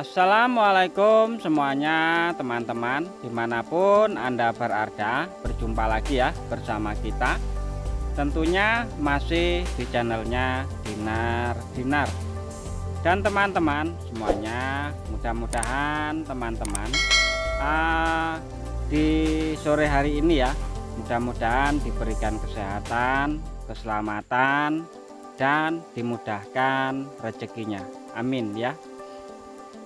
Assalamualaikum semuanya teman-teman, dimanapun Anda berada. Berjumpa lagi ya bersama kita, tentunya masih di channelnya Dinar. Dan teman-teman semuanya, mudah-mudahan teman-teman di sore hari ini ya, mudah-mudahan diberikan kesehatan, keselamatan, dan dimudahkan rezekinya, amin ya.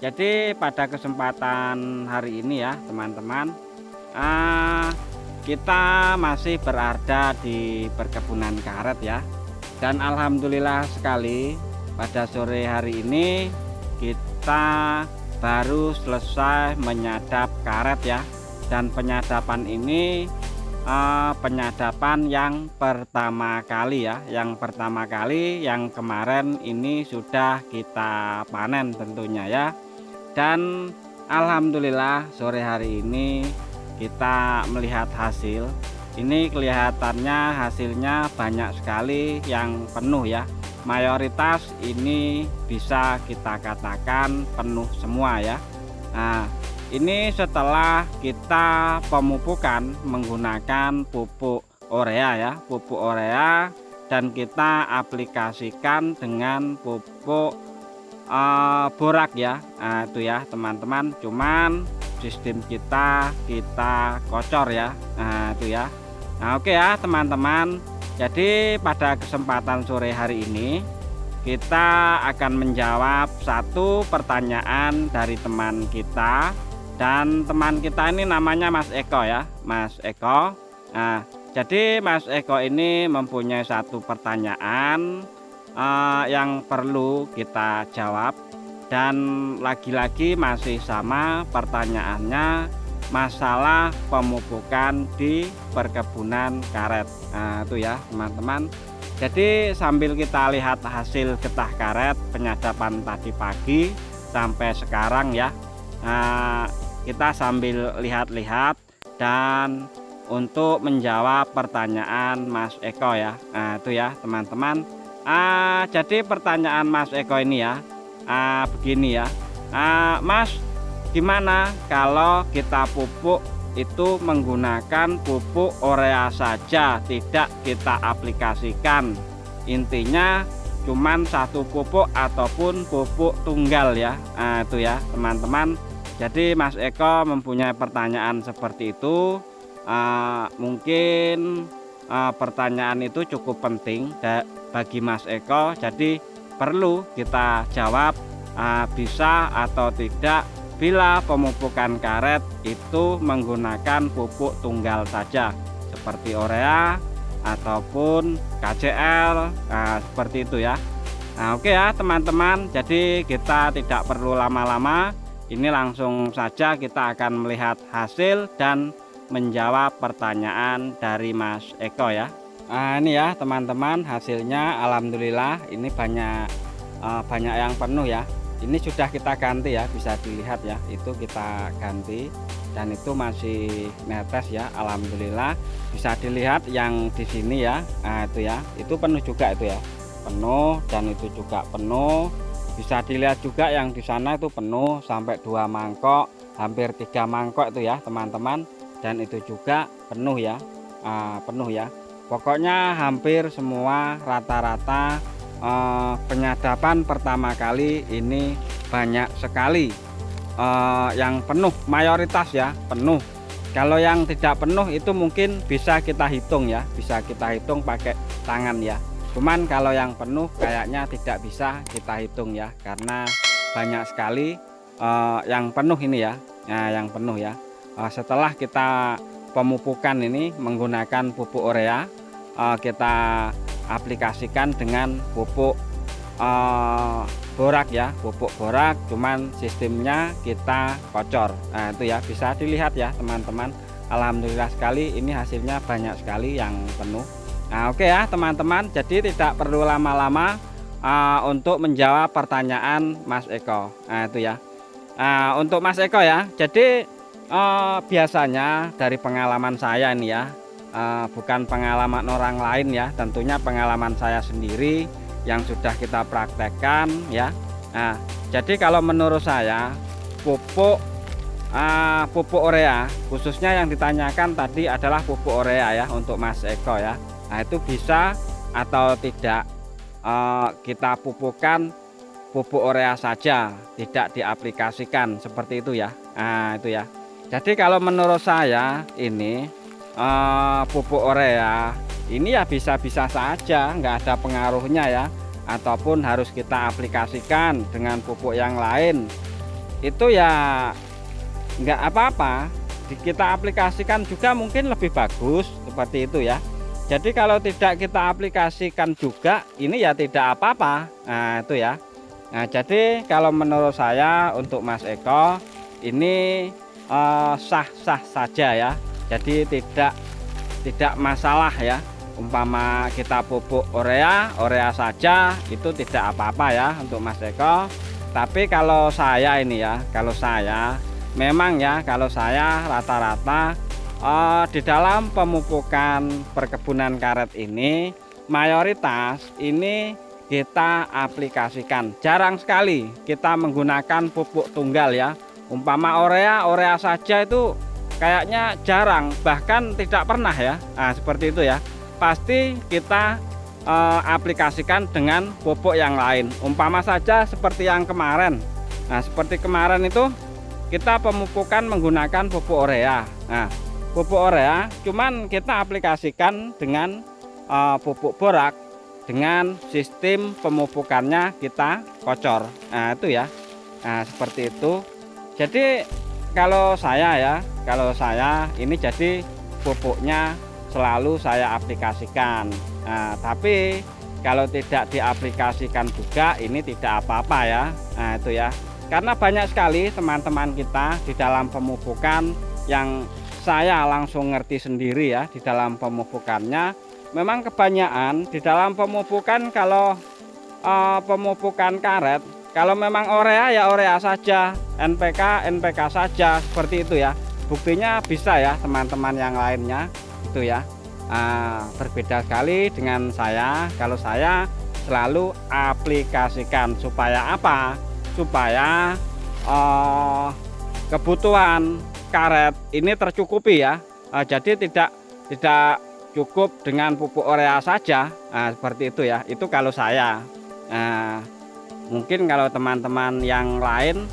Jadi pada kesempatan hari ini ya teman-teman, kita masih berada di perkebunan karet ya. Dan alhamdulillah sekali pada sore hari ini kita baru selesai menyadap karet ya. Dan penyadapan ini penyadapan yang pertama kali ya. Yang pertama kali, yang kemarin ini sudah kita panen tentunya ya. Dan alhamdulillah sore hari ini kita melihat hasil. Ini kelihatannya hasilnya banyak sekali yang penuh ya. Mayoritas ini bisa kita katakan penuh semua ya. Nah, ini setelah kita pemupukan menggunakan pupuk urea ya, pupuk urea, dan kita aplikasikan dengan pupuk borak ya. Nah, itu ya teman-teman, cuman sistem kita kocor ya. Nah, itu ya. Nah, oke ya teman-teman, jadi pada kesempatan sore hari ini kita akan menjawab satu pertanyaan dari teman kita. Dan teman kita ini namanya Mas Eko ya, Mas Eko. Nah, jadi Mas Eko ini mempunyai satu pertanyaan yang perlu kita jawab, dan lagi-lagi masih sama pertanyaannya, masalah pemupukan di perkebunan karet. Nah, itu ya teman-teman. Jadi sambil kita lihat hasil getah karet penyadapan tadi pagi sampai sekarang ya, kita sambil lihat-lihat dan untuk menjawab pertanyaan Mas Eko ya. Nah, itu ya teman-teman. Jadi pertanyaan Mas Eko ini ya, begini ya, Mas, gimana kalau kita pupuk itu menggunakan pupuk urea saja, tidak kita aplikasikan, intinya cuman satu pupuk ataupun pupuk tunggal ya. Nah, itu ya teman-teman. Jadi Mas Eko mempunyai pertanyaan seperti itu. Mungkin pertanyaan itu cukup penting bagi Mas Eko, jadi perlu kita jawab bisa atau tidak bila pemupukan karet itu menggunakan pupuk tunggal saja seperti urea ataupun KCL. Seperti itu ya. Nah, oke ya teman-teman, jadi kita tidak perlu lama-lama, ini langsung saja kita akan melihat hasil dan menjawab pertanyaan dari Mas Eko ya. Nah, ini ya teman-teman, hasilnya alhamdulillah ini banyak yang penuh ya. Ini sudah kita ganti ya, bisa dilihat ya, itu kita ganti dan itu masih netes ya, alhamdulillah. Bisa dilihat yang di sini ya. Nah, itu ya, itu penuh juga itu ya, penuh, dan itu juga penuh. Bisa dilihat juga yang di sana itu penuh sampai 2 mangkok, hampir 3 mangkok itu ya teman-teman, dan itu juga penuh ya. Penuh ya, pokoknya hampir semua rata-rata penyadapan pertama kali ini banyak sekali yang penuh, mayoritas ya penuh. Kalau yang tidak penuh itu mungkin bisa kita hitung ya, bisa kita hitung pakai tangan ya. Cuman kalau yang penuh kayaknya tidak bisa kita hitung ya, karena banyak sekali yang penuh ini ya. Nah, yang penuh ya. Setelah kita pemupukan ini menggunakan pupuk urea, kita aplikasikan dengan pupuk borak ya, pupuk borak, cuman sistemnya kita kocor. Nah, itu ya, bisa dilihat ya teman-teman, alhamdulillah sekali ini hasilnya banyak sekali yang penuh. Nah, oke ya teman-teman, jadi tidak perlu lama-lama untuk menjawab pertanyaan Mas Eko. Nah, itu ya. Untuk Mas Eko ya, jadi biasanya dari pengalaman saya ini ya, bukan pengalaman orang lain ya, tentunya pengalaman saya sendiri yang sudah kita praktekkan ya. Nah, jadi kalau menurut saya pupuk urea, khususnya yang ditanyakan tadi adalah pupuk urea ya untuk Mas Eko ya. Nah itu bisa atau tidak kita pupukkan pupuk urea saja, tidak diaplikasikan seperti itu ya. Nah itu ya. Jadi kalau menurut saya ini pupuk urea ini ya bisa-bisa saja, nggak ada pengaruhnya ya, ataupun harus kita aplikasikan dengan pupuk yang lain itu ya nggak apa-apa, kita aplikasikan juga mungkin lebih bagus seperti itu ya. Jadi kalau tidak kita aplikasikan juga ini ya tidak apa-apa. Nah itu ya. Nah jadi kalau menurut saya untuk Mas Eko ini sah-sah saja ya. Jadi tidak masalah ya. Umpama kita pupuk urea saja itu tidak apa-apa ya untuk Mas Eko. Tapi kalau saya ini ya, kalau saya memang ya, kalau saya rata-rata di dalam pemupukan perkebunan karet ini mayoritas ini kita aplikasikan. Jarang sekali kita menggunakan pupuk tunggal ya. Umpama urea saja itu kayaknya jarang, bahkan tidak pernah ya. Nah seperti itu ya. Pasti kita aplikasikan dengan pupuk yang lain. Umpama saja seperti yang kemarin. Nah seperti kemarin itu kita pemupukan menggunakan pupuk urea. Nah pupuk urea cuman kita aplikasikan dengan pupuk borak, dengan sistem pemupukannya kita kocor. Nah itu ya. Nah seperti itu. Jadi kalau saya ini jadi pupuknya selalu saya aplikasikan. Nah tapi kalau tidak diaplikasikan juga ini tidak apa-apa ya. Nah itu ya, karena banyak sekali teman-teman kita di dalam pemupukan yang saya langsung ngerti sendiri ya di dalam pemupukannya. Memang kebanyakan di dalam pemupukan kalau pemupukan karet, kalau memang urea ya urea saja, NPK saja, seperti itu ya. Buktinya bisa ya teman-teman yang lainnya itu ya. Berbeda sekali dengan saya. Kalau saya selalu aplikasikan supaya apa? Supaya kebutuhan karet ini tercukupi ya. Jadi tidak cukup dengan pupuk urea saja. Seperti itu ya. Itu kalau saya. Mungkin kalau teman-teman yang lain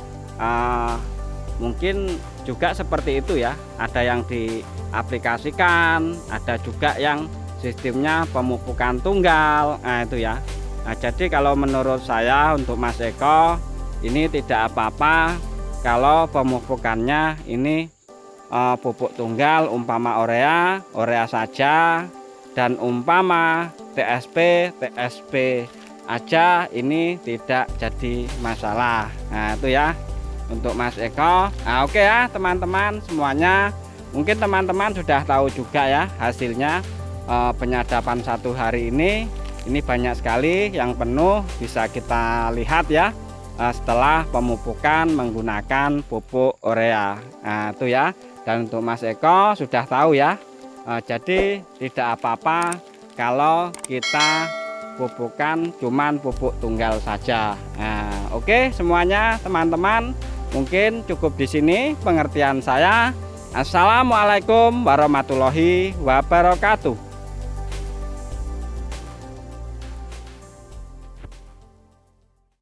mungkin juga seperti itu ya. Ada yang diaplikasikan, ada juga yang sistemnya pemupukan tunggal. Nah itu ya. Nah jadi kalau menurut saya untuk Mas Eko ini tidak apa-apa kalau pemupukannya ini pupuk tunggal, umpama urea saja, dan umpama TSP aja ini tidak jadi masalah. Nah itu ya untuk Mas Eko. Nah oke ya teman-teman semuanya, mungkin teman-teman sudah tahu juga ya hasilnya penyadapan 1 hari ini banyak sekali yang penuh, bisa kita lihat ya setelah pemupukan menggunakan pupuk urea. Nah itu ya. Dan untuk Mas Eko sudah tahu ya. Jadi tidak apa-apa kalau kita pupukan cuman pupuk tunggal saja. Nah, oke semuanya teman-teman, mungkin cukup di sini pengertian saya. Assalamualaikum warahmatullahi wabarakatuh.